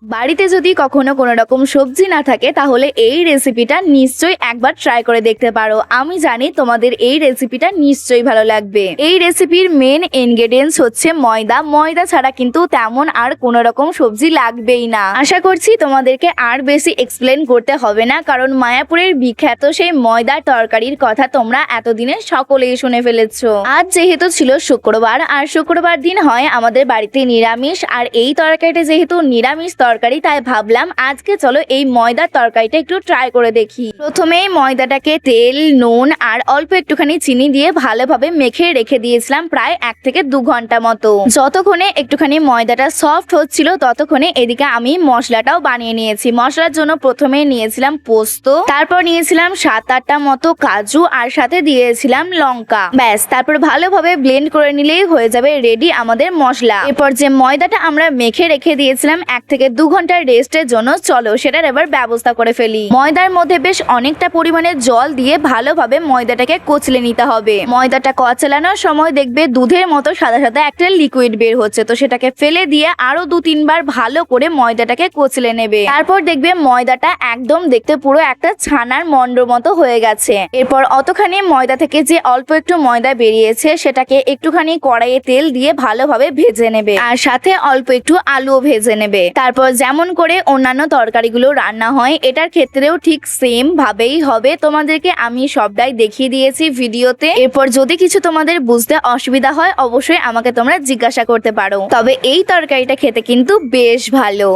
বাড়িতে যদি কখনো কোনো রকম সবজি না থাকে তাহলে এই রেসিপিটা নিশ্চয়ই একবার ট্রাই করে দেখতে পারো। আমি জানি তোমাদের এই রেসিপিটা নিশ্চয়ই ভালো লাগবে। এই রেসিপির মেন ইনগ্রেডিয়েন্টস হচ্ছে ময়দা। ময়দা ছাড়া কিন্তু তেমন আর কোনো রকম সবজি লাগবেই না। আশা করছি তোমাদেরকে আর বেশি এক্সপ্লেন করতে হবে না, কারণ মায়াপুরের বিখ্যাত সেই ময়দার তরকারির কথা তোমরা এতদিনে সকলেই শুনে ফেলেছো। আজ যেহেতু ছিল শুক্রবার, আর শুক্রবার দিন হয় আমাদের বাড়িতে নিরামিষ, আর এই তরকারিটা যেহেতু নিরামিষ তরকারি তাই ভাবলাম আজকে চলো এই ময়দার তরকারিটা একটু ট্রাই করে দেখি। প্রথমেই ময়দাটাকে তেল, নুন আর অল্প একটুখানি চিনি দিয়ে ভালোভাবে মেখে রেখে দিয়েছিলাম প্রায় 1 থেকে 2 ঘন্টা মতো। যতক্ষণে একটুখানি ময়দাটা সফট হচ্ছিল ততক্ষণে এদিকে আমি মশলাটাও বানিয়ে নিয়েছি। মশলার জন্য প্রথমে নিয়েছিলাম পোস্ত, তারপর নিয়েছিলাম 7-8টা মতো কাজু, আর সাথে দিয়েছিলাম লঙ্কা। ব্যাস, তারপর ভালোভাবে ব্লেন্ড করে নিলেই হয়ে যাবে রেডি আমাদের মশলা। এরপর যে ময়দাটা আমরা মেখে রেখে দিয়েছিলাম 1 থেকে 2 ঘন্টার রেস্টের জন্য, চলো সেটার এবার ব্যবস্থা করে ফেলি। ময়দার মধ্যে বেশ অনেকটা পরিমাণে জল দিয়ে ভালোভাবে ময়দাটাকে কচলে নিতে হবে। ময়দাটা কচলানোর সময় দেখবে দুধের মতো সাদা সাদা একটা লিকুইড বের হচ্ছে, তো সেটাকে ফেলে দিয়ে আরো 2-3 বার ভালো করে ময়দাটাকে কচলে নেবে। তারপর দেখবে ময়দাটা একদম দেখতে পুরো একটা ছানার মন্ডর মতো হয়ে গেছে। এরপর অতখানি ময়দা থেকে যে অল্প একটু ময়দা বেরিয়েছে সেটাকে একটুখানি কড়াইয়ে তেল দিয়ে ভালোভাবে ভেজে নেবে, আর সাথে অল্প একটু আলুও ভেজে নেবে। তারপর যেমন করে অন্যান্য তরকারিগুলো রান্না হয় এটার ক্ষেত্রেও ঠিক সেম ভাবেই হবে। তোমাদেরকে আমি সবটাই দেখিয়ে দিয়েছি ভিডিওতে। এরপর যদি কিছু তোমাদের বুঝতে অসুবিধা হয় অবশ্যই আমাকে তোমরা জিজ্ঞাসা করতে পারো। তবে এই তরকারিটা খেতে কিন্তু বেশ ভালো।